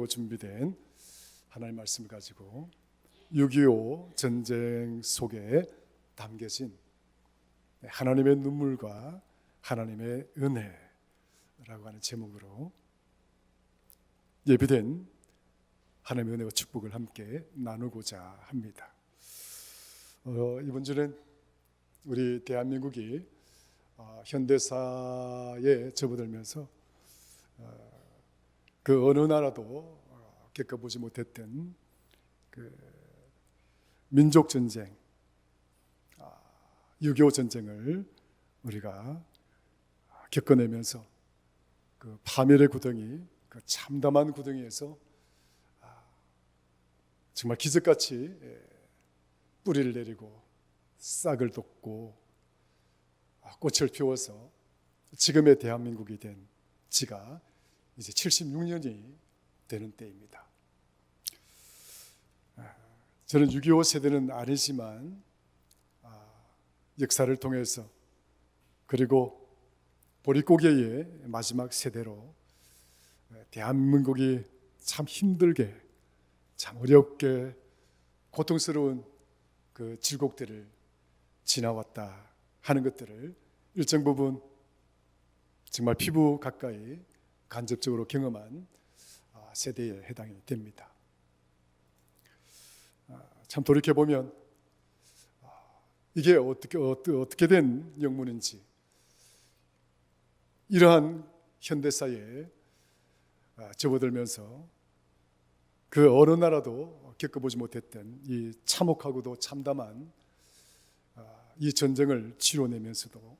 준비되고 하나님의 말씀을 가지고 6.25 전쟁 속에 담겨진 하나님의 눈물과 하나님의 은혜라고 하는 제목으로 예비된 하나님의 은혜와 축복을 함께 나누고자 합니다. 이번 주는 우리 대한민국이 현대사에 접어들면서 그 어느 나라도 겪어보지 못했던 그 민족전쟁, 6.25 전쟁을 우리가 겪어내면서 그 파멸의 구덩이, 그 참담한 구덩이에서 정말 기적같이 뿌리를 내리고 싹을 돋고 꽃을 피워서 지금의 대한민국이 된 지가 이제 76년이 되는 때입니다. 저는 6.25 세대는 아니지만 역사를 통해서 그리고 보릿고개의 마지막 세대로 대한민국이 참 힘들게 참 어렵게 고통스러운 그 질곡들을 지나왔다 하는 것들을 일정 부분 정말 피부 가까이 간접적으로 경험한 세대에 해당이 됩니다. 참 돌이켜보면 이게 어떻게 된 영문인지, 이러한 현대사에 접어들면서 그 어느 나라도 겪어보지 못했던 이 참혹하고도 참담한 이 전쟁을 치러내면서도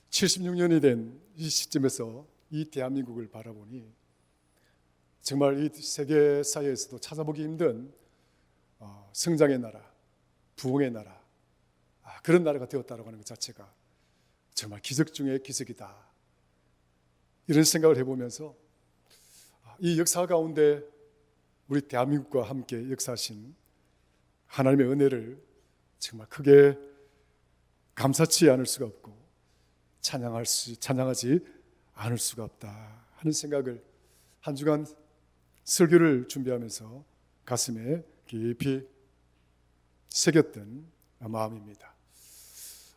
76년이 된 이 시점에서 이 대한민국을 바라보니 정말 이 세계사회에서도 찾아보기 힘든 성장의 나라, 부흥의 나라, 그런 나라가 되었다고 하는 것 자체가 정말 기적 중의 기적이다, 이런 생각을 해보면서 이 역사 가운데 우리 대한민국과 함께 역사하신 하나님의 은혜를 정말 크게 감사치 않을 수가 없고 찬양하지 않을 수가 없다 하는 생각을 한 주간 설교를 준비하면서 가슴에 깊이 새겼던 마음입니다.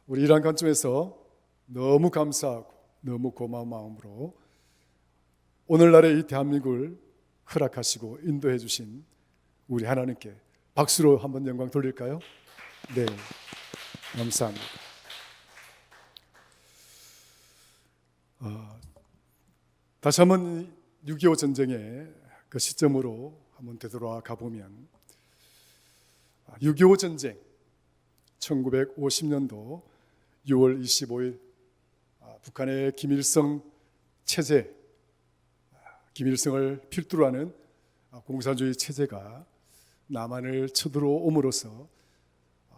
우리 이러한 관점에서 너무 감사하고 너무 고마운 마음으로 오늘날의 이 대한민국을 허락하시고 인도해 주신 우리 하나님께 박수로 한번 영광 돌릴까요? 네, 감사합니다. 다시 한번 6.25 전쟁의 그 시점으로 한번 되돌아가 보면 6.25 전쟁 1950년도 6월 25일 북한의 김일성 체제, 김일성을 필두로 하는 공산주의 체제가 남한을 쳐들어옴으로써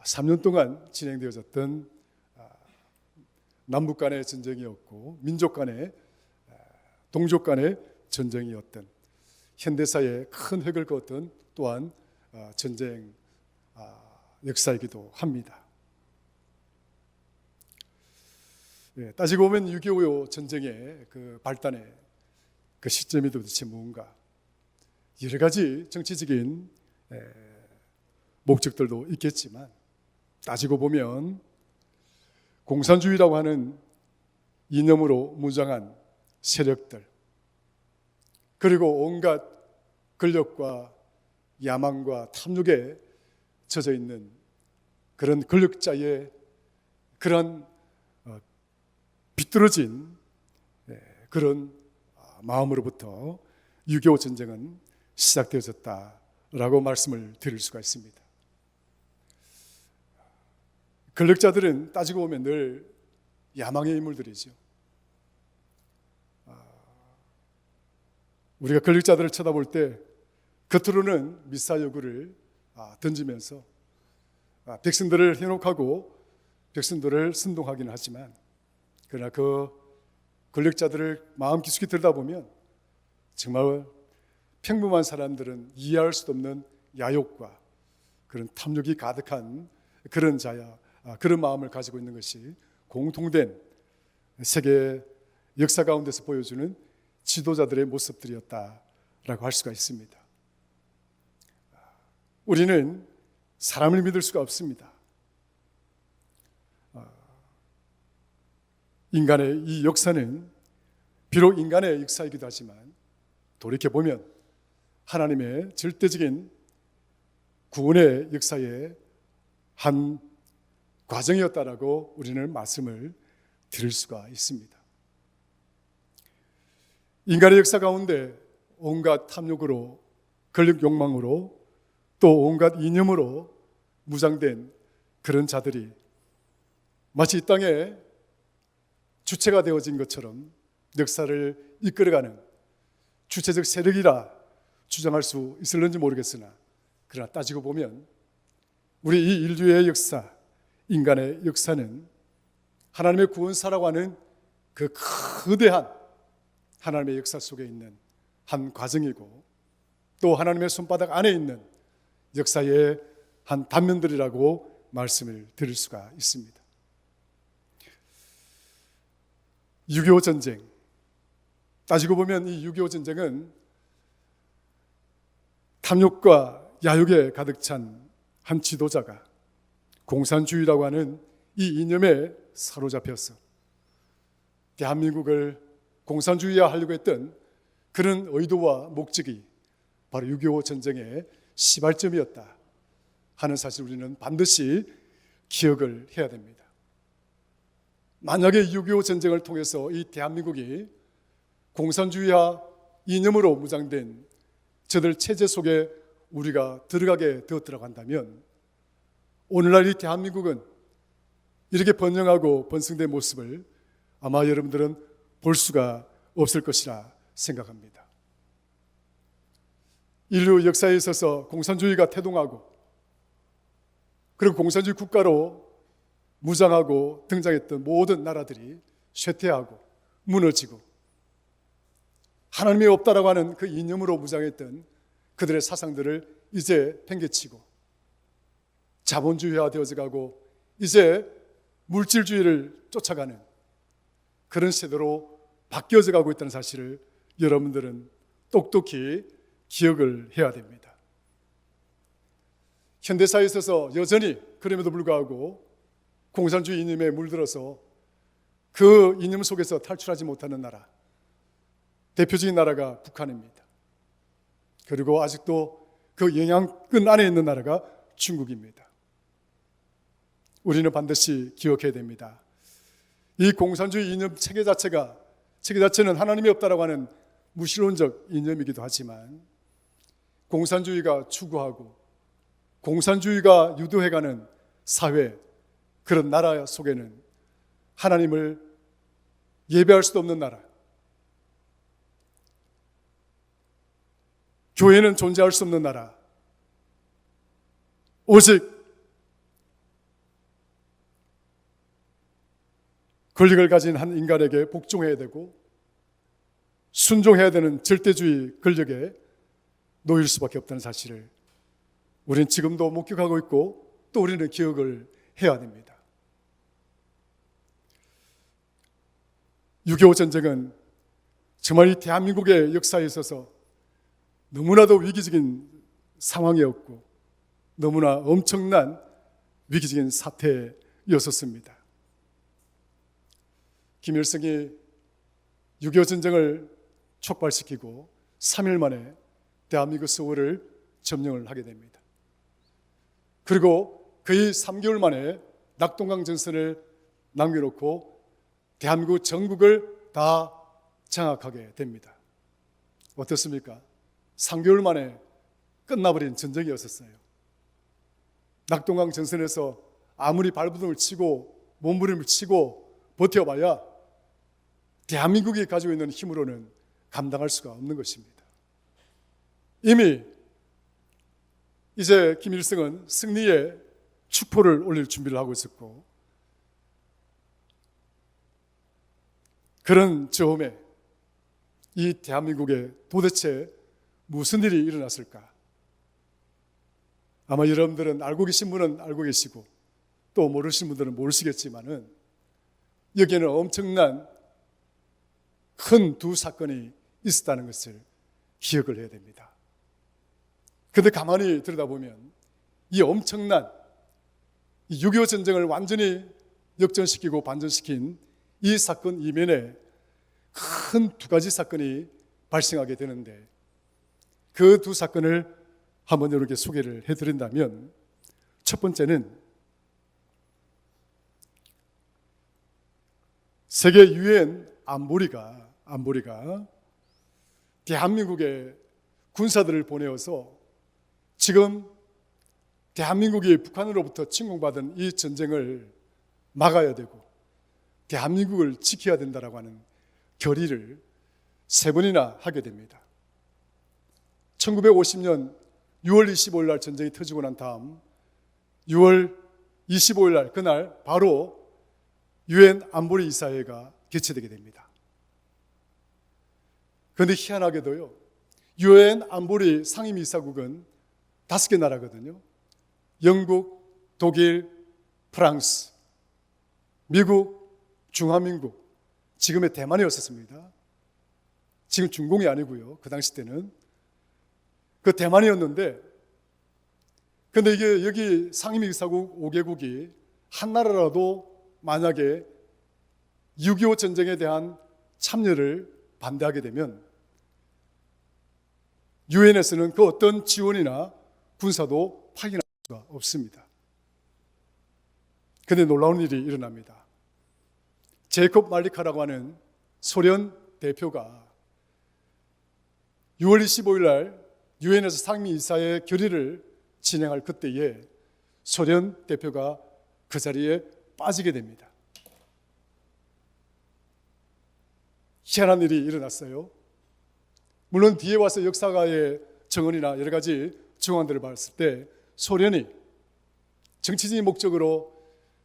3년 동안 진행되어졌던 남북 간의 전쟁이었고 민족 간의, 동족 간의 전쟁이었던 현대사에 큰 획을 그었던 또한 전쟁 역사이기도 합니다. 따지고 보면 6.25 전쟁의 그 발단의 그 시점이 도대체 뭔가, 여러 가지 정치적인 목적들도 있겠지만 따지고 보면 공산주의라고 하는 이념으로 무장한 세력들, 그리고 온갖 권력과 야망과 탐욕에 젖어 있는 그런 권력자의 그런 비뚤어진 그런 마음으로부터 6.25 전쟁은 시작되어졌다라고 말씀을 드릴 수가 있습니다. 권력자들은 따지고 보면 늘 야망의 인물들이죠. 우리가 권력자들을 쳐다볼 때 겉으로는 미사여구를 던지면서 백성들을 현혹하고 백성들을 선동하기는 하지만, 그러나 그 권력자들을 마음 깊숙이 들여다보면 정말 평범한 사람들은 이해할 수도 없는 야욕과 그런 탐욕이 가득한 그런 자야, 그런 마음을 가지고 있는 것이 공통된 세계 역사 가운데서 보여주는 지도자들의 모습들이었다 할 수가 있습니다. 우리는 사람을 믿을 수가 없습니다. 인간의 이 역사는 비록 인간의 역사이기도 하지만 돌이켜보면 하나님의 절대적인 구원의 역사의 한 과정이었다라고 우리는 말씀을 드릴 수가 있습니다. 인간의 역사 가운데 온갖 탐욕으로, 권력 욕망으로, 또 온갖 이념으로 무장된 그런 자들이 마치 이 땅에 주체가 되어진 것처럼 역사를 이끌어가는 주체적 세력이라 주장할 수 있을는지 모르겠으나, 그러나 따지고 보면 우리 이 인류의 역사, 인간의 역사는 하나님의 구원사라고 하는 그 거대한 하나님의 역사 속에 있는 한 과정이고, 또 하나님의 손바닥 안에 있는 역사의 한 단면들이라고 말씀을 드릴 수가 있습니다. 6.25 전쟁, 따지고 보면 이 6.25 전쟁은 탐욕과 야욕에 가득 찬 한 지도자가 공산주의라고 하는 이 이념에 사로잡혀서 대한민국을 공산주의화하려고 했던 그런 의도와 목적이 바로 6.25 전쟁의 시발점이었다 하는 사실 우리는 반드시 기억을 해야 됩니다. 만약에 6.25 전쟁을 통해서 이 대한민국이 공산주의화 이념으로 무장된 저들 체제 속에 우리가 들어가게 되었더라고 한다면 오늘날 이 대한민국은 이렇게 번영하고 번성된 모습을 아마 여러분들은 볼 수가 없을 것이라 생각합니다. 인류 역사에 있어서 공산주의가 태동하고, 그리고 공산주의 국가로 무장하고 등장했던 모든 나라들이 쇠퇴하고 무너지고, 하나님이 없다라고 하는 그 이념으로 무장했던 그들의 사상들을 이제 팽개치고 자본주의화 되어져 가고 이제 물질주의를 쫓아가는 그런 세대로 바뀌어져 가고 있다는 사실을 여러분들은 똑똑히 기억을 해야 됩니다. 현대사에 있어서 여전히 그럼에도 불구하고 공산주의 이념에 물들어서 그 이념 속에서 탈출하지 못하는 나라, 대표적인 나라가 북한입니다. 그리고 아직도 그 영향권 안에 있는 나라가 중국입니다. 우리는 반드시 기억해야 됩니다. 이 공산주의 이념 체계 자체는 하나님이 없다라고 하는 무신론적 이념이기도 하지만, 공산주의가 추구하고 공산주의가 유도해가는 사회, 그런 나라 속에는 하나님을 예배할 수도 없는 나라, 교회는 존재할 수 없는 나라, 오직 권력을 가진 한 인간에게 복종해야 되고 순종해야 되는 절대주의 권력에 놓일 수밖에 없다는 사실을 우리는 지금도 목격하고 있고, 또 우리는 기억을 해야 됩니다. 6.25 전쟁은 정말 이 대한민국의 역사에 있어서 너무나도 위기적인 상황이었고 너무나 엄청난 위기적인 사태였었습니다. 김일성이 6.25 전쟁을 촉발시키고 3일 만에 대한민국 서울을 점령을 하게 됩니다. 그리고 거의 3개월 만에 낙동강 전선을 남겨놓고 대한민국 전국을 다 장악하게 됩니다. 어떻습니까? 3개월 만에 끝나버린 전쟁이었었어요. 낙동강 전선에서 아무리 발버둥을 치고 몸부림을 치고 버텨봐야 대한민국이 가지고 있는 힘으로는 감당할 수가 없는 것입니다. 이미 이제 김일성은 승리의 축포를 올릴 준비를 하고 있었고, 그런 즈음에 이 대한민국에 도대체 무슨 일이 일어났을까? 아마 여러분들은 알고 계신 분은 알고 계시고 또 모르신 분들은 모르시겠지만은 여기에는 엄청난 큰 두 사건이 있었다는 것을 기억을 해야 됩니다. 그런데 가만히 들여다보면 이 엄청난 6.25 전쟁을 완전히 역전시키고 반전시킨 이 사건 이면에 큰 두 가지 사건이 발생하게 되는데, 그 두 사건을 한번 여러분께 소개를 해드린다면, 첫 번째는 세계 유엔 안보리가 대한민국에 군사들을 보내어서 지금 대한민국이 북한으로부터 침공받은 이 전쟁을 막아야 되고 대한민국을 지켜야 된다라고 하는 결의를 3번이나 하게 됩니다. 1950년 6월 25일 날 전쟁이 터지고 난 다음 6월 25일 날 그날 바로 유엔 안보리 이사회가 개최되게 됩니다. 그런데 희한하게도요, 유엔 안보리 상임이사국은 5개 나라거든요. 영국, 독일, 프랑스, 미국, 중화민국, 지금의 대만이었었습니다. 지금 중공이 아니고요. 그 당시 때는 그 대만이었는데, 근데 이게 여기 상임이사국 5개국이 한 나라라도 만약에 6.25 전쟁에 대한 참여를 반대하게 되면 유엔에서는 그 어떤 지원이나 군사도 파견할 수가 없습니다. 그런데 놀라운 일이 일어납니다. 제이콥 말리카라고 하는 소련 대표가 6월 25일 날 유엔에서 상임이사회 결의를 진행할 그때에 소련 대표가 그 자리에 빠지게 됩니다. 희한한 일이 일어났어요. 물론 뒤에 와서 역사가의 정언이나 여러 가지 증언들을 봤을 때 소련이 정치적인 목적으로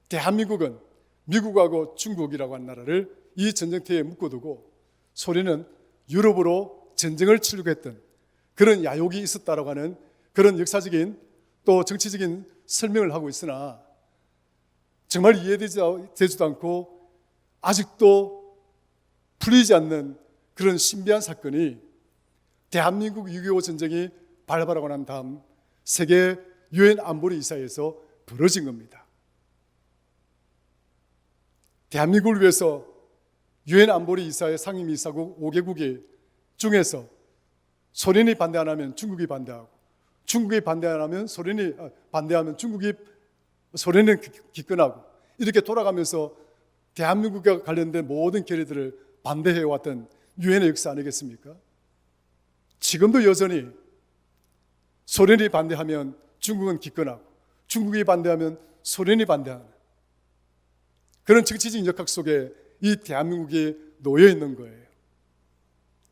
대한민국은 미국하고 중국이라고 하는 나라를 이 전쟁터에 묶어두고 소련은 유럽으로 전쟁을 치르고 했던 그런 야욕이 있었다라고 하는 그런 역사적인 또 정치적인 설명을 하고 있으나 정말 이해되지도 않고 아직도 풀리지 않는 그런 신비한 사건이 대한민국 6.25 전쟁이 발발하고 난 다음 세계 유엔 안보리 이사회에서 벌어진 겁니다. 대한민국을 위해서 유엔 안보리 이사회 상임이사국 5개국이 중에서 소련이 반대 안 하면 중국이 반대하고 중국이 반대 안 하면 소련이 반대하면 소련은 기권하고 이렇게 돌아가면서 대한민국과 관련된 모든 결의들을 반대해왔던 유엔의 역사 아니겠습니까? 지금도 여전히 소련이 반대하면 중국은 기권하고 중국이 반대하면 소련이 반대하는 그런 정치적인 역학 속에 이 대한민국이 놓여 있는 거예요.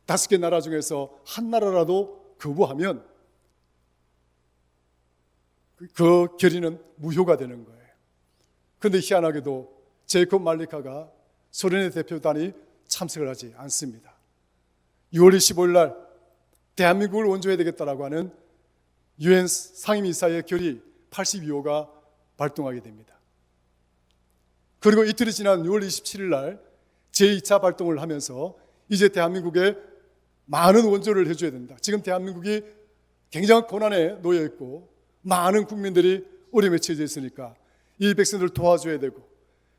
5개 나라 중에서 한 나라라도 거부하면 그 결의는 무효가 되는 거예요. 그런데 희한하게도 제이콥 말리카가 소련의 대표단이 참석을 하지 않습니다. 6월 25일 날 대한민국을 원조해야 되겠다라고 하는 유엔 상임이사회 결의 82호가 발동하게 됩니다. 그리고 이틀이 지난 6월 27일 날 제2차 발동을 하면서 이제 대한민국에 많은 원조를 해줘야 된다. 지금 대한민국이 굉장한 고난에 놓여 있고 많은 국민들이 어려움에 처해져 있으니까 이 백성들을 도와줘야 되고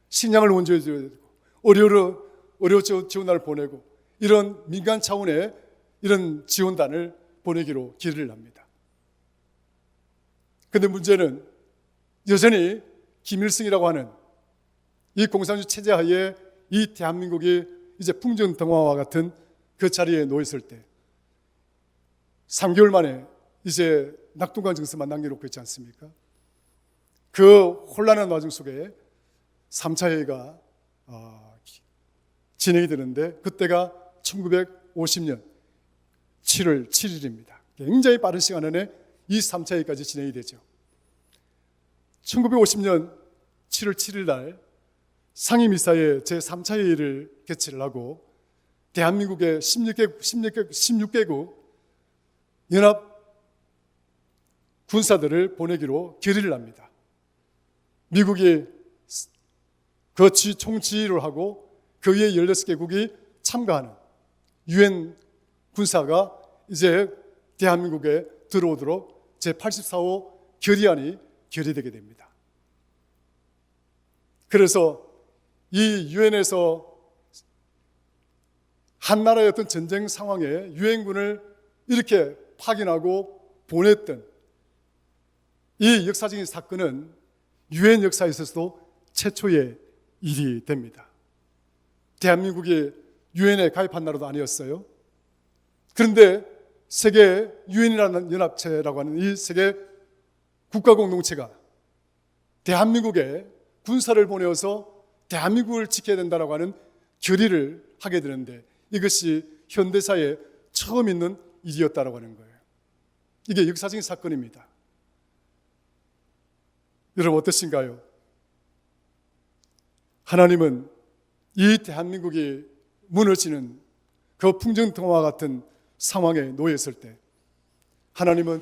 식량을 원조해 줘야 되고 의료 지원단을 보내고 이런 민간 차원의 이런 지원단을 보내기로 결의를 합니다. 그런데 문제는 여전히 김일성이라고 하는 이 공산주의 체제 하에 이 대한민국이 이제 풍전등화와 같은 그 자리에 놓였을 때 3개월 만에 이제 낙동강 정서만 남겨놓고 있지 않습니까? 그 혼란한 와중 속에 3차 회의가 진행이 되는데 그때가 1950년 7월 7일입니다. 굉장히 빠른 시간 안에 이 3차 회의까지 진행이 되죠. 1950년 7월 7일 날 상임이사회 제3차 회의를 개최를 하고 대한민국의 16개국 연합 군사들을 보내기로 결의를 합니다. 미국이 그 총지휘를 하고 그 위에 16개국이 참가하는 유엔 군사가 이제 대한민국에 들어오도록 제84호 결의안이 결의되게 됩니다. 그래서 이 유엔에서 한 나라의 어떤 전쟁 상황에 유엔군을 이렇게 파견하고 보냈던 이 역사적인 사건은 유엔 역사에 있어서도 최초의 일이 됩니다. 대한민국이 유엔에 가입한 나라도 아니었어요. 그런데 세계 유엔이라는 연합체라고 하는 이 세계 국가 공동체가 대한민국에 군사를 보내어서 대한민국을 지켜야 된다고 하는 결의를 하게 되는데 이것이 현대사에 처음 있는 일이었다고 하는 거예요. 이게 역사적인 사건입니다. 여러분 어떠신가요? 하나님은 이 대한민국이 무너지는 그 풍정통화 같은 상황에 놓였을 때 하나님은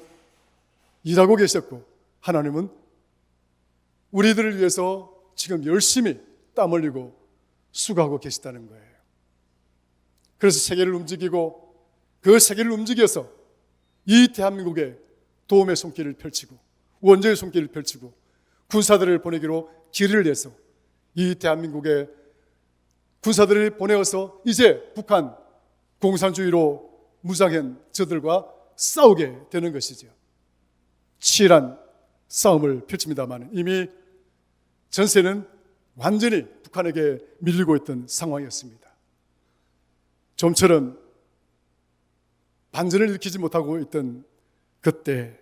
일하고 계셨고 하나님은 우리들을 위해서 지금 열심히 땀 흘리고 수고하고 계시다는 거예요. 그래서 세계를 움직이고 그 세계를 움직여서 이 대한민국에 도움의 손길을 펼치고 원조의 손길을 펼치고 군사들을 보내기로 길을 내서 이 대한민국에 군사들을 보내어서 이제 북한 공산주의로 무장한 저들과 싸우게 되는 것이죠. 치열한 싸움을 펼칩니다만 이미 전세는 완전히 북한에게 밀리고 있던 상황이었습니다. 좀처럼 반전을 일으키지 못하고 있던 그때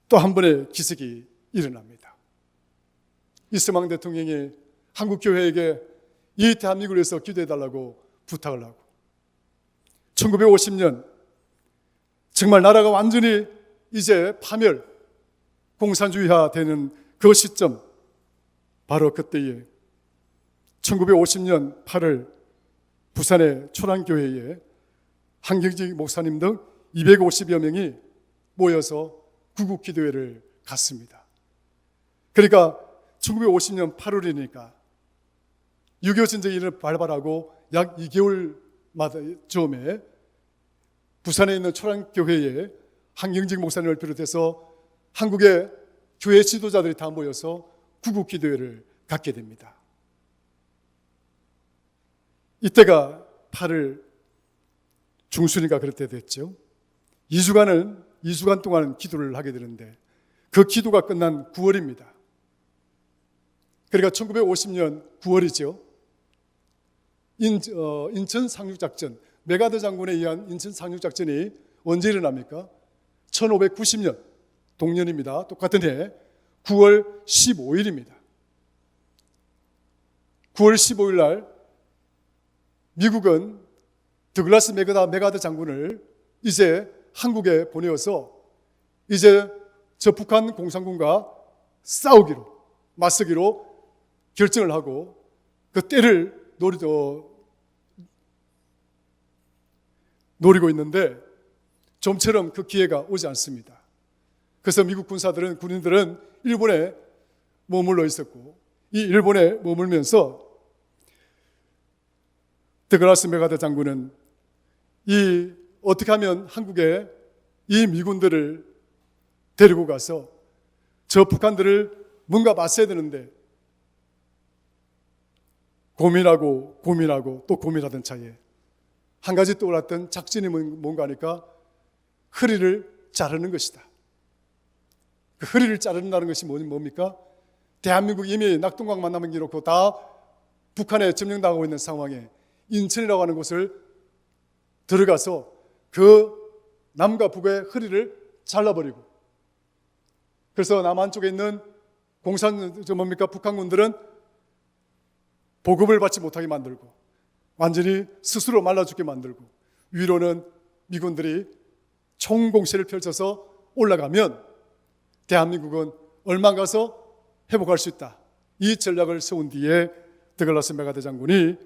또 한 번의 기적이 일어납니다. 이승만 대통령이 한국교회에게 이 대한민국을 위해서 기도해달라고 부탁을 하고 1950년 정말 나라가 완전히 이제 파멸, 공산주의화 되는 그 시점 바로 그때에 1950년 8월 부산의 초란교회에 한경직 목사님 등 250여 명이 모여서 구국기도회를 갔습니다. 그러니까 1950년 8월이니까 6.25 전쟁이 발발하고 약 2개월마다 즈음에 부산에 있는 초란교회에 한경직 목사님을 비롯해서 한국의 교회 지도자들이 다 모여서 구국기도회를 갖게 됩니다. 이때가 8월 중순인가 그럴 때 됐죠. 2주간 동안 기도를 하게 되는데 그 기도가 끝난 9월입니다. 그러니까 1950년 9월이죠. 인천 상륙작전, 메가더 장군에 의한 인천 상륙작전이 언제 일어납니까? 1590년 동년입니다. 똑같은 해 9월 15일입니다. 9월 15일 날 미국은 더글라스 메가더 장군을 이제 한국에 보내어서 이제 저 북한 공산군과 싸우기로 맞서기로 결정을 하고 그 때를 노리고 있는데 좀처럼 그 기회가 오지 않습니다. 그래서 미국 군인들은 일본에 머물러 있었고 이 일본에 머물면서 더글라스 메가더 장군은 어떻게 하면 한국에 이 미군들을 데리고 가서 저 북한들을 뭔가 맞서야 되는데 고민하고 또 고민하던 차에 한 가지 떠올랐던 작전이 뭔가 하니까 허리를 자르는 것이다. 그 허리를 자른다는 것이 뭡니까? 대한민국 이미 낙동강 만나면 기록고 다 북한에 점령당하고 있는 상황에 인천이라고 하는 곳을 들어가서 그 남과 북의 허리를 잘라버리고 그래서 남한쪽에 있는 북한군들은 보급을 받지 못하게 만들고 완전히 스스로 말라 죽게 만들고 위로는 미군들이 총공세를 펼쳐서 올라가면 대한민국은 얼마 가서 회복할 수 있다. 이 전략을 세운 뒤에 더글라스 메가더 장군이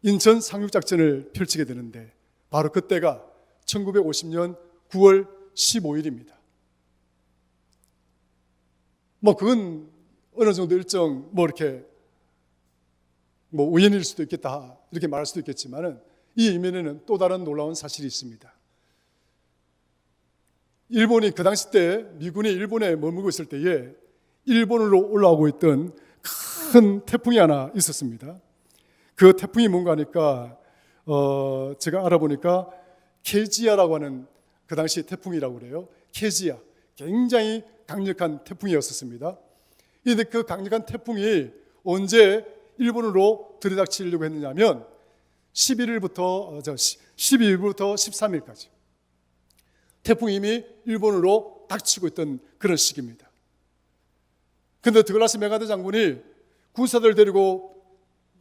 인천 상륙작전을 펼치게 되는데 바로 그때가 1950년 9월 15일입니다. 그건 어느 정도 일정 이렇게 우연일 수도 있겠다 이렇게 말할 수도 있겠지만은 이 이면에는 또 다른 놀라운 사실이 있습니다. 일본이 그 당시 때 미군이 일본에 머물고 있을 때에 일본으로 올라오고 있던 큰 태풍이 하나 있었습니다. 그 태풍이 뭔가 하니까 제가 알아보니까 케지아라고 하는 그 당시 태풍이라고 그래요. 케지아, 굉장히 강력한 태풍이었었습니다. 그런데 그 강력한 태풍이 언제 일본으로 들이닥치려고 했느냐면 12일부터 13일까지 태풍이 이미 일본으로 닥치고 있던 그런 시기입니다. 그런데 드글라스 메가드 장군이 군사들 데리고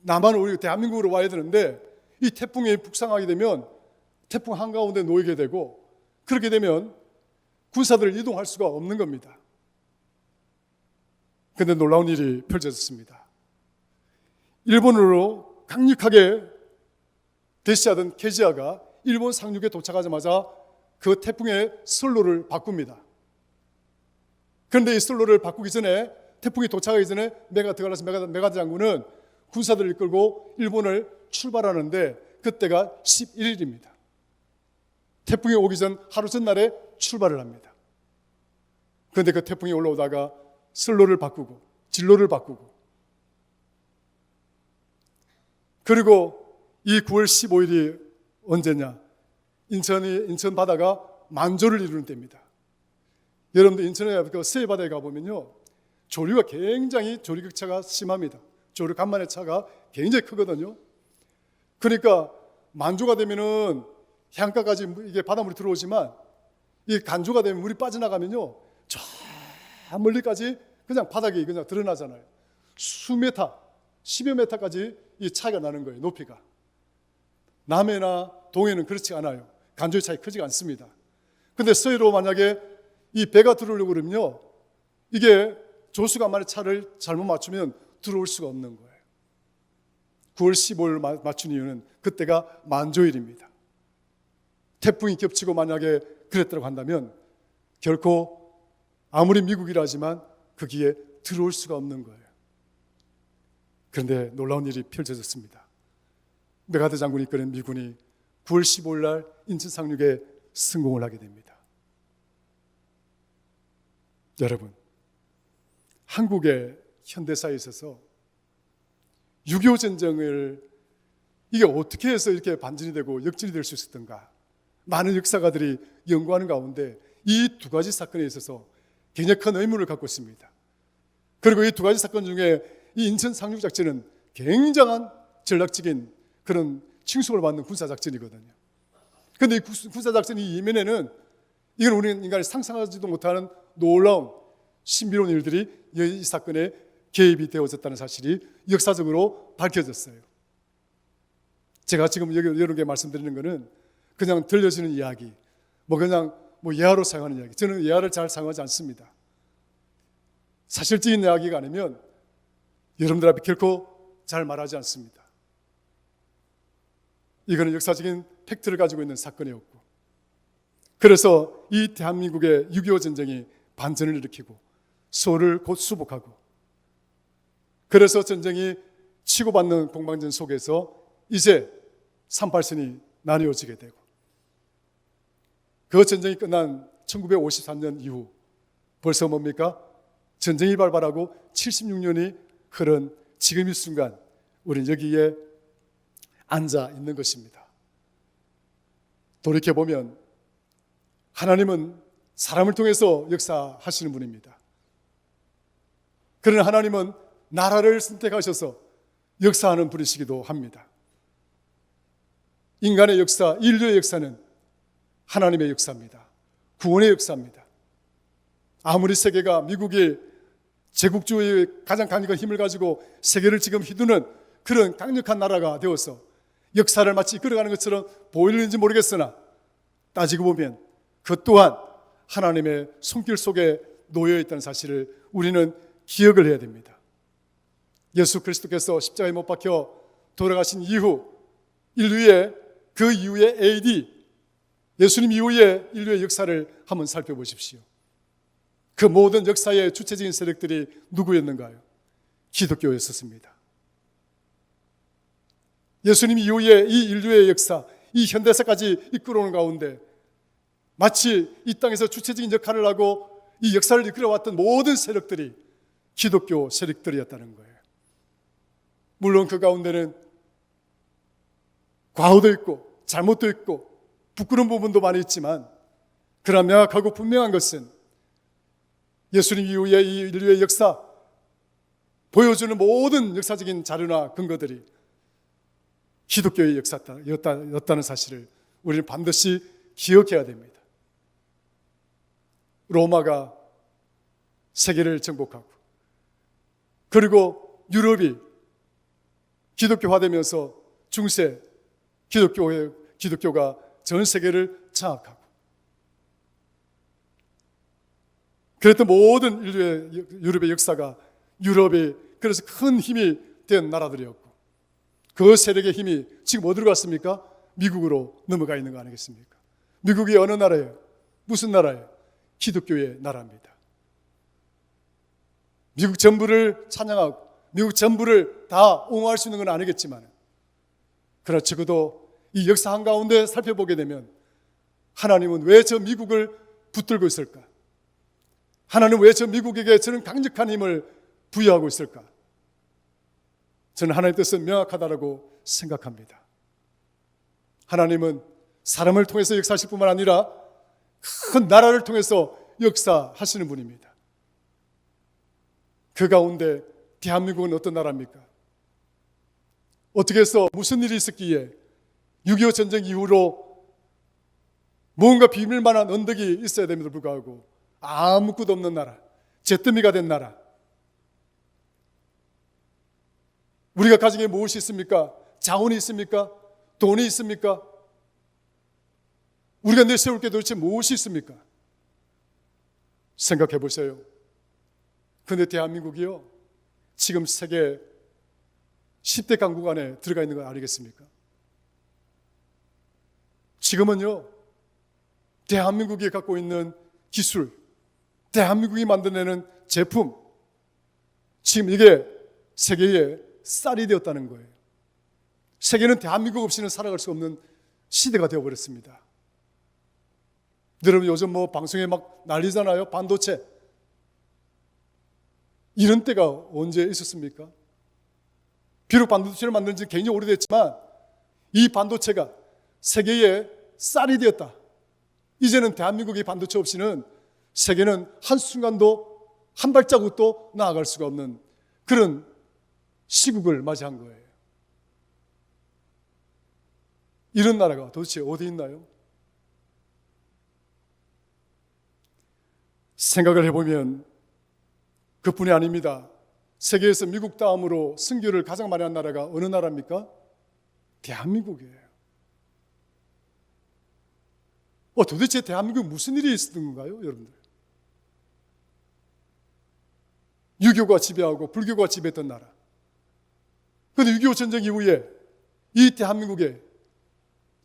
남한 우리 대한민국으로 와야 되는데 이 태풍이 북상하게 되면 태풍 한가운데 놓이게 되고, 그렇게 되면 군사들을 이동할 수가 없는 겁니다. 그런데 놀라운 일이 펼쳐졌습니다. 일본으로 강력하게 대시하던 케지아가 일본 상륙에 도착하자마자 그 태풍의 선로를 바꿉니다. 그런데 이 선로를 바꾸기 전에, 태풍이 도착하기 전에 메가드 장군은 군사들을 이끌고 일본을 출발하는데 그때가 11일입니다. 태풍이 오기 전 하루 전날에 출발을 합니다. 그런데 그 태풍이 올라오다가 선로를 바꾸고 진로를 바꾸고, 그리고 이 9월 15일이 언제냐? 인천 바다가 만조를 이루는 때입니다. 여러분들 인천에 그 서해바다에 가보면요, 조류가 굉장히 조류격차가 심합니다. 조류 간만의 차가 굉장히 크거든요. 그러니까 만조가 되면은 해안가까지 이게 바닷물이 들어오지만, 이 간조가 되면 물이 빠져나가면요, 저 멀리까지 그냥 바닥이 그냥 드러나잖아요. 수메타, 10여 메타까지 이 차이가 나는 거예요, 높이가. 남해나 동해는 그렇지 않아요. 간조의 차이 크지가 않습니다. 근데 서해로 만약에 이 배가 들어오려고 그러면요, 이게 조수간만의 차를 잘못 맞추면 들어올 수가 없는 거예요. 9월 15일 맞춘 이유는 그때가 만조일입니다. 태풍이 겹치고 만약에 그랬다고 한다면 결코 아무리 미국이라 하지만 거기에 들어올 수가 없는 거예요. 그런데 놀라운 일이 펼쳐졌습니다. 메가드 장군이 이끄는 미군이 9월 15일 날 인천 상륙에 성공을 하게 됩니다. 여러분, 한국의 현대사에 있어서 6.25 전쟁을 이게 어떻게 해서 이렇게 반전이 되고 역전이 될 수 있었던가, 많은 역사가들이 연구하는 가운데 이 두 가지 사건에 있어서 굉장히 큰 의문을 갖고 있습니다. 그리고 이 두 가지 사건 중에 이 인천 상륙 작전은 굉장한 전략적인 그런 칭송을 받는 군사작전이거든요. 그런데 이 군사작전이 이면에는 이건 우리 인간이 상상하지도 못하는 놀라운 신비로운 일들이 이 사건에 개입이 되어졌다는 사실이 역사적으로 밝혀졌어요. 제가 지금 여러분께 말씀드리는 것은 그냥 들려지는 이야기, 그냥 예화로 사용하는 이야기. 저는 예화를 잘 사용하지 않습니다. 사실적인 이야기가 아니면 여러분들 앞에 결코 잘 말하지 않습니다. 이거는 역사적인 팩트를 가지고 있는 사건이었고, 그래서 이 대한민국의 6.25 전쟁이 반전을 일으키고 서울을 곧 수복하고, 그래서 전쟁이 치고받는 공방전 속에서 이제 38선이 나뉘어지게 되고, 그 전쟁이 끝난 1953년 이후 벌써 뭡니까? 전쟁이 발발하고 76년이 흐른 지금 이 순간 우리는 여기에 앉아 있는 것입니다. 돌이켜보면 하나님은 사람을 통해서 역사하시는 분입니다. 그러나 하나님은 나라를 선택하셔서 역사하는 분이시기도 합니다. 인간의 역사, 인류의 역사는 하나님의 역사입니다. 구원의 역사입니다. 아무리 세계가, 미국이 제국주의의 가장 강력한 힘을 가지고 세계를 지금 휘두르는 그런 강력한 나라가 되어서 역사를 마치 이끌어가는 것처럼 보이는지 모르겠으나, 따지고 보면 그 또한 하나님의 손길 속에 놓여 있다는 사실을 우리는 기억을 해야 됩니다. 예수 그리스도께서 십자가에 못 박혀 돌아가신 이후 인류의 그 이후의 AD, 예수님 이후의 인류의 역사를 한번 살펴보십시오. 그 모든 역사의 주체적인 세력들이 누구였는가요? 기독교였었습니다. 예수님 이후에 이 인류의 역사, 이 현대사까지 이끌어오는 가운데 마치 이 땅에서 주체적인 역할을 하고 이 역사를 이끌어왔던 모든 세력들이 기독교 세력들이었다는 거예요. 물론 그 가운데는 과오도 있고 잘못도 있고 부끄러운 부분도 많이 있지만, 그러나 명확하고 분명한 것은 예수님 이후에 이 인류의 역사 보여주는 모든 역사적인 자료나 근거들이 기독교의 역사였다는 사실을 우리는 반드시 기억해야 됩니다. 로마가 세계를 정복하고, 그리고 유럽이 기독교화되면서 중세 기독교가 전 세계를 장악하고, 그랬던 모든 유럽의 역사가 유럽이 그래서 큰 힘이 된 나라들이었고, 그 세력의 힘이 지금 어디로 갔습니까? 미국으로 넘어가 있는 거 아니겠습니까? 미국이 어느 나라예요? 무슨 나라예요? 기독교의 나라입니다. 미국 전부를 찬양하고 미국 전부를 다 옹호할 수 있는 건 아니겠지만, 그러나 적어도 이 역사 한가운데 살펴보게 되면 하나님은 왜 저 미국을 붙들고 있을까? 하나님은 왜 저 미국에게 저는 강력한 힘을 부여하고 있을까? 저는 하나님의 뜻은 명확하다고 생각합니다. 하나님은 사람을 통해서 역사하실 뿐만 아니라 큰 나라를 통해서 역사하시는 분입니다. 그 가운데 대한민국은 어떤 나라입니까? 어떻게 해서 무슨 일이 있었기에 6.25 전쟁 이후로 뭔가 비밀만한 언덕이 있어야 됨에도 불구하고 아무것도 없는 나라, 잿더미가 된 나라. 우리가 가진 게 무엇이 있습니까? 자원이 있습니까? 돈이 있습니까? 우리가 내세울 게 도대체 무엇이 있습니까? 생각해 보세요. 그런데 대한민국이요, 지금 세계 10대 강국 안에 들어가 있는 거 아니겠습니까? 지금은요, 대한민국이 갖고 있는 기술, 대한민국이 만들어내는 제품, 지금 이게 세계의 쌀이 되었다는 거예요. 세계는 대한민국 없이는 살아갈 수 없는 시대가 되어버렸습니다. 여러분, 요즘 방송에 막 난리잖아요. 반도체. 이런 때가 언제 있었습니까? 비록 반도체를 만든 지 굉장히 오래됐지만 이 반도체가 세계의 쌀이 되었다. 이제는 대한민국이 반도체 없이는 세계는 한순간도 한 발자국도 나아갈 수가 없는 그런 시국을 맞이한 거예요. 이런 나라가 도대체 어디 있나요? 생각을 해보면 그뿐이 아닙니다. 세계에서 미국 다음으로 선교를 가장 많이 한 나라가 어느 나라입니까? 대한민국이에요. 도대체 대한민국 무슨 일이 있었던 건가요, 여러분들? 유교가 지배하고 불교가 지배했던 나라. 그런데 6.25 전쟁 이후에 이 대한민국에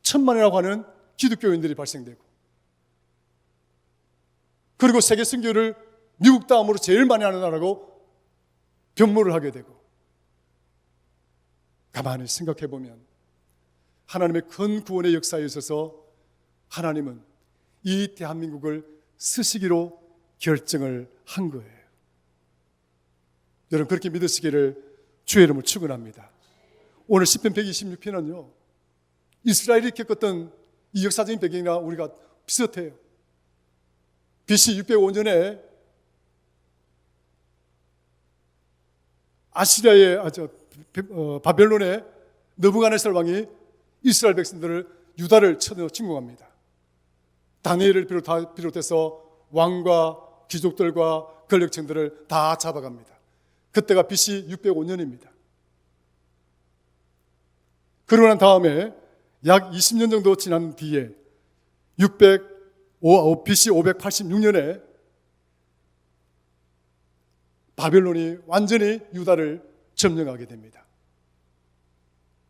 1,000만이라고 하는 기독교인들이 발생되고, 그리고 세계 선교를 미국 다음으로 제일 많이 하는 나라고 변모를 하게 되고, 가만히 생각해 보면 하나님의 큰 구원의 역사에 있어서 하나님은 이 대한민국을 쓰시기로 결정을 한 거예요. 여러분, 그렇게 믿으시기를 주의 이름으로 축원합니다. 오늘 시편 126편은요, 이스라엘이 겪었던 이 역사적인 배경이나 우리가 비슷해요. BC 605년에 아시리아의 바벨론의 느부갓네살 왕이 이스라엘 백성들을 유다를 침공합니다. 다니엘을 비롯해서 왕과 귀족들과 권력층들을 다 잡아갑니다. 그때가 BC 605년입니다. 그러고 난 다음에 약 20년 정도 지난 뒤에 BC 586년에 바벨론이 완전히 유다를 점령하게 됩니다.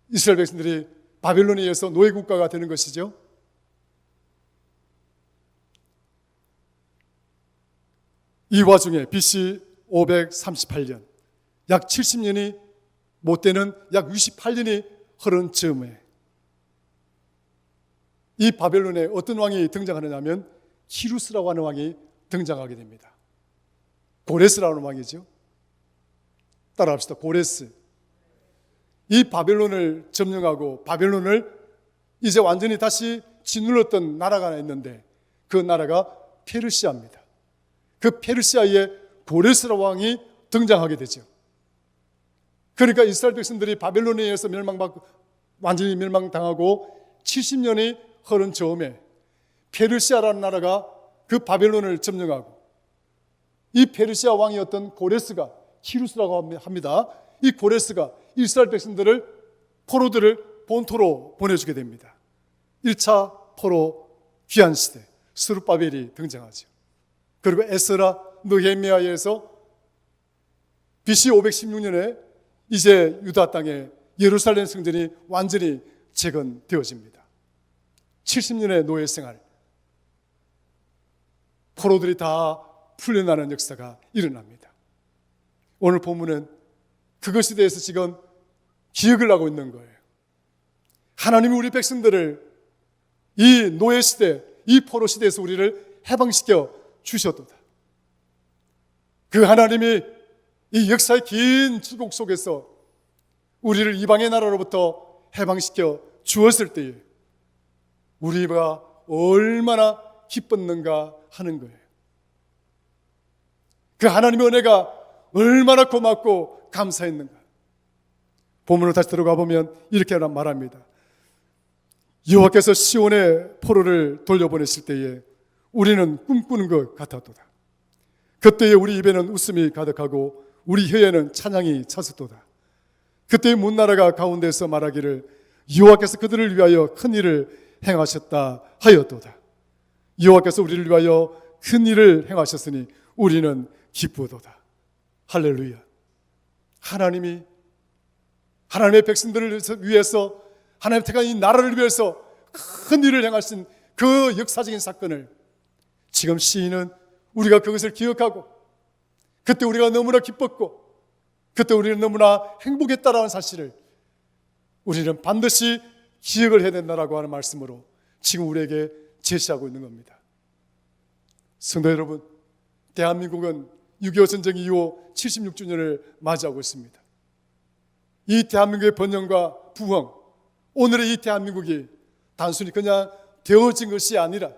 이스라엘 백성들이 바벨론에 의해서 노예 국가가 되는 것이죠. 이 와중에 BC 538년, 약 70년이 못 되는 약 68년이 흐른 즈음에 이 바벨론에 어떤 왕이 등장하느냐 하면 키루스라고 하는 왕이 등장하게 됩니다. 고레스라는 왕이죠. 따라합시다. 고레스. 이 바벨론을 점령하고 바벨론을 이제 완전히 다시 짓눌렀던 나라가 하나 있는데 그 나라가 페르시아입니다. 그 페르시아의 고레스라는 왕이 등장하게 되죠. 그러니까 이스라엘 백성들이 바벨론에 의해서 완전히 멸망당하고 70년이 흐른 즈음에 페르시아라는 나라가 그 바벨론을 점령하고 이 페르시아 왕이었던 고레스가 키루스라고 합니다. 이 고레스가 이스라엘 백성들을 포로들을 본토로 보내주게 됩니다. 1차 포로 귀환 시대 스룹바벨이 등장하죠. 그리고 에스라, 느헤미야에서 BC 516년에 이제 유다 땅에 예루살렘 성전이 완전히 재건되어집니다. 70년의 노예 생활, 포로들이 다 풀려나는 역사가 일어납니다. 오늘 본문은 그것에 대해서 지금 기억을 하고 있는 거예요. 하나님이 우리 백성들을 이 노예 시대, 이 포로 시대에서 우리를 해방시켜 주셨도다. 그 하나님이 이 역사의 긴 출국 속에서 우리를 이방의 나라로부터 해방시켜 주었을 때에 우리가 얼마나 기뻤는가 하는 거예요. 그 하나님의 은혜가 얼마나 고맙고 감사했는가. 본문을 다시 들어가 보면 이렇게 말합니다. 여호와께서 시온의 포로를 돌려보내실 때에 우리는 꿈꾸는 것 같았도다. 그때에 우리 입에는 웃음이 가득하고 우리 혀에는 찬양이 찼었도다. 그때의 문나라가 가운데서 말하기를 여호와께서 그들을 위하여 큰 일을 행하셨다 하였도다. 여호와께서 우리를 위하여 큰 일을 행하셨으니 우리는 기쁘도다. 할렐루야. 하나님이 하나님의 백성들을 위해서 하나님 택한 이 나라를 위해서 큰 일을 행하신 그 역사적인 사건을 지금 시인은 우리가 그것을 기억하고 그때 우리가 너무나 기뻤고 그때 우리는 너무나 행복했다라는 사실을 우리는 반드시 기억을 해야 된다라고 하는 말씀으로 지금 우리에게 제시하고 있는 겁니다. 성도 여러분, 대한민국은 6.25 전쟁 이후 76주년을 맞이하고 있습니다. 이 대한민국의 번영과 부흥, 오늘의 이 대한민국이 단순히 그냥 되어진 것이 아니라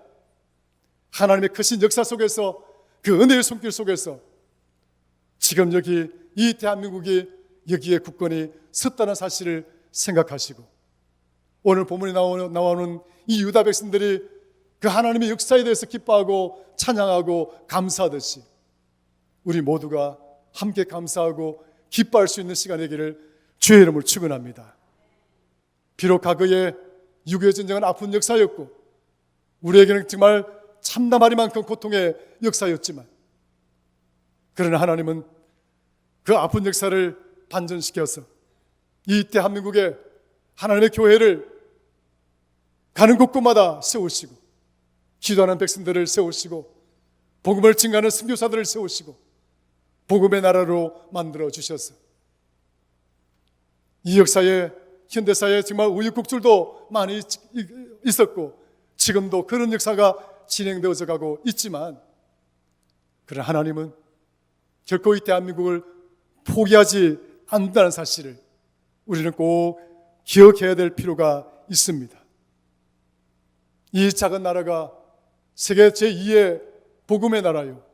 하나님의 크신 역사 속에서 그 은혜의 손길 속에서 지금 여기 이 대한민국이 여기에 국권이 섰다는 사실을 생각하시고 오늘 본문에 나오는 이 유다 백성들이 그 하나님의 역사에 대해서 기뻐하고 찬양하고 감사하듯이 우리 모두가 함께 감사하고 기뻐할 수 있는 시간이 되기를 주의 이름으로 축원합니다. 비록 과거에 6.25 전쟁은 아픈 역사였고 우리에게는 정말 참담하리만큼 고통의 역사였지만 그러나 하나님은 그 아픈 역사를 반전시켜서 이 대한민국에 하나님의 교회를 가는 곳곳마다 세우시고 기도하는 백성들을 세우시고 복음을 증거하는 선교사들을 세우시고 복음의 나라로 만들어 주셔서 이 역사에 현대사에 정말 우유곡절도 많이 있었고 지금도 그런 역사가 진행되어져 가고 있지만 그러나 하나님은 결코 이 대한민국을 포기하지 않는다는 사실을 우리는 꼭 기억해야 될 필요가 있습니다. 이 작은 나라가 세계 제2의 복음의 나라요,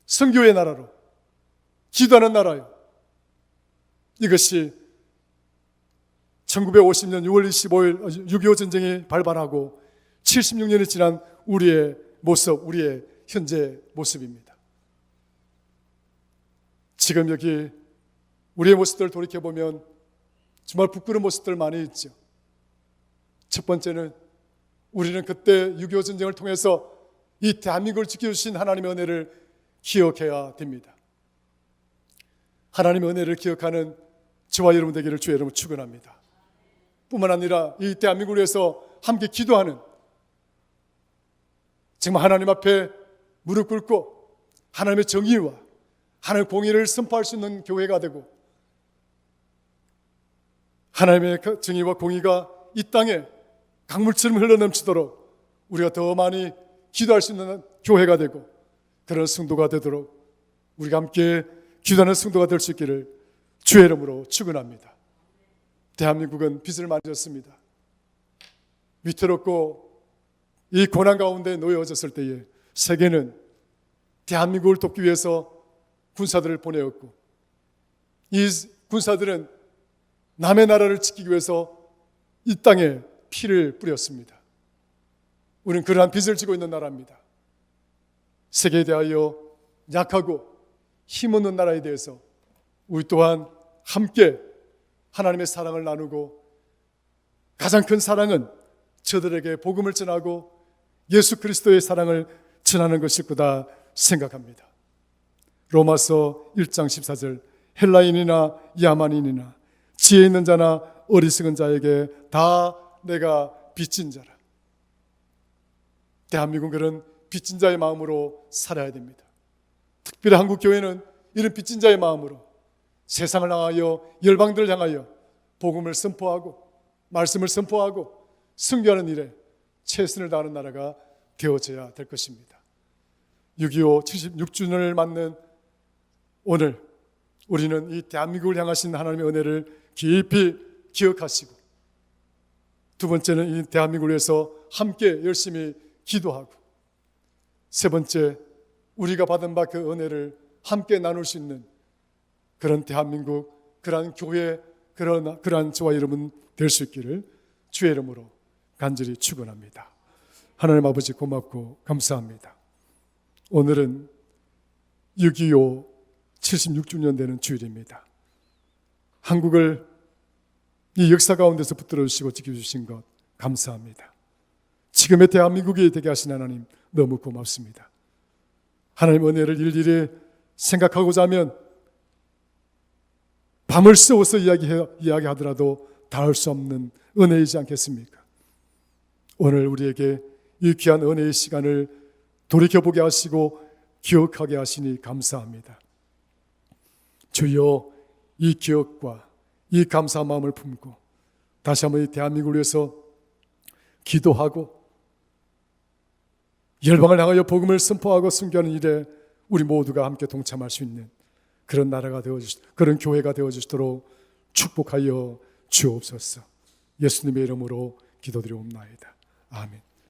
선교의 나라로 기도하는 나라요. 이것이 1950년 6월 25일 6.25 전쟁이 발발하고 76년이 지난 우리의 모습, 우리의 현재 모습입니다. 지금 여기 우리의 모습들을 돌이켜보면 정말 부끄러운 모습들 많이 있죠. 첫 번째는 우리는 그때 6.25 전쟁을 통해서 이 대한민국을 지켜주신 하나님의 은혜를 기억해야 됩니다. 하나님의 은혜를 기억하는 저와 여러분 되기를 주의 이름으로 축원합니다. 뿐만 아니라 이 대한민국을 위해서 함께 기도하는 정말 하나님 앞에 무릎 꿇고 하나님의 정의와 하나님의 공의를 선포할 수 있는 교회가 되고 하나님의 정의와 공의가 이 땅에 강물처럼 흘러넘치도록 우리가 더 많이 기도할 수 있는 교회가 되고 그런 성도가 되도록 우리가 함께 기도하는 성도가 될 수 있기를 주의 이름으로 축원합니다. 대한민국은 빚을 많이 졌습니다. 위태롭고 이 고난 가운데 놓여졌을 때에 세계는 대한민국을 돕기 위해서 군사들을 보내었고 이 군사들은 남의 나라를 지키기 위해서 이 땅에 피를 뿌렸습니다. 우리는 그러한 빚을 지고 있는 나라입니다. 세계에 대하여 약하고 힘없는 나라에 대해서 우리 또한 함께 하나님의 사랑을 나누고 가장 큰 사랑은 저들에게 복음을 전하고 예수 그리스도의 사랑을 전하는 것일 거다 생각합니다. 로마서 1장 14절 헬라인이나 야만인이나 지혜 있는 자나 어리석은 자에게 다 내가 빚진 자라. 대한민국은 그런 빚진 자의 마음으로 살아야 됩니다. 특별히 한국 교회는 이런 빚진 자의 마음으로 세상을 향하여 열방들을 향하여 복음을 선포하고 말씀을 선포하고 순교하는 일에 최선을 다하는 나라가 되어져야 될 것입니다. 6.25 76주년을 맞는 오늘 우리는 이 대한민국을 향하신 하나님의 은혜를 깊이 기억하시고 두 번째는 이 대한민국을 위해서 함께 열심히 기도하고 세 번째 우리가 받은 바 그 은혜를 함께 나눌 수 있는 그런 대한민국, 그러한 교회, 그러한 저와 여러분 될 수 있기를 주의 이름으로 간절히 축원합니다. 하나님 아버지 고맙고 감사합니다. 오늘은 6.25 76주년 되는 주일입니다. 한국을 이 역사 가운데서 붙들어 주시고 지켜주신 것 감사합니다. 지금의 대한민국이 되게 하신 하나님 너무 고맙습니다. 하나님 은혜를 일일이 생각하고자 하면 밤을 새워서 이야기하더라도 닿을 수 없는 은혜이지 않겠습니까? 오늘 우리에게 이 귀한 은혜의 시간을 돌이켜보게 하시고 기억하게 하시니 감사합니다. 주여 이 기억과 이 감사한 마음을 품고 다시 한번 이 대한민국을 위해서 기도하고 열방을 향하여 복음을 선포하고 순교하는 일에 우리 모두가 함께 동참할 수 있는 그런 나라가 그런 교회가 되어주시도록 축복하여 주옵소서. 예수님의 이름으로 기도드리옵나이다. 아멘.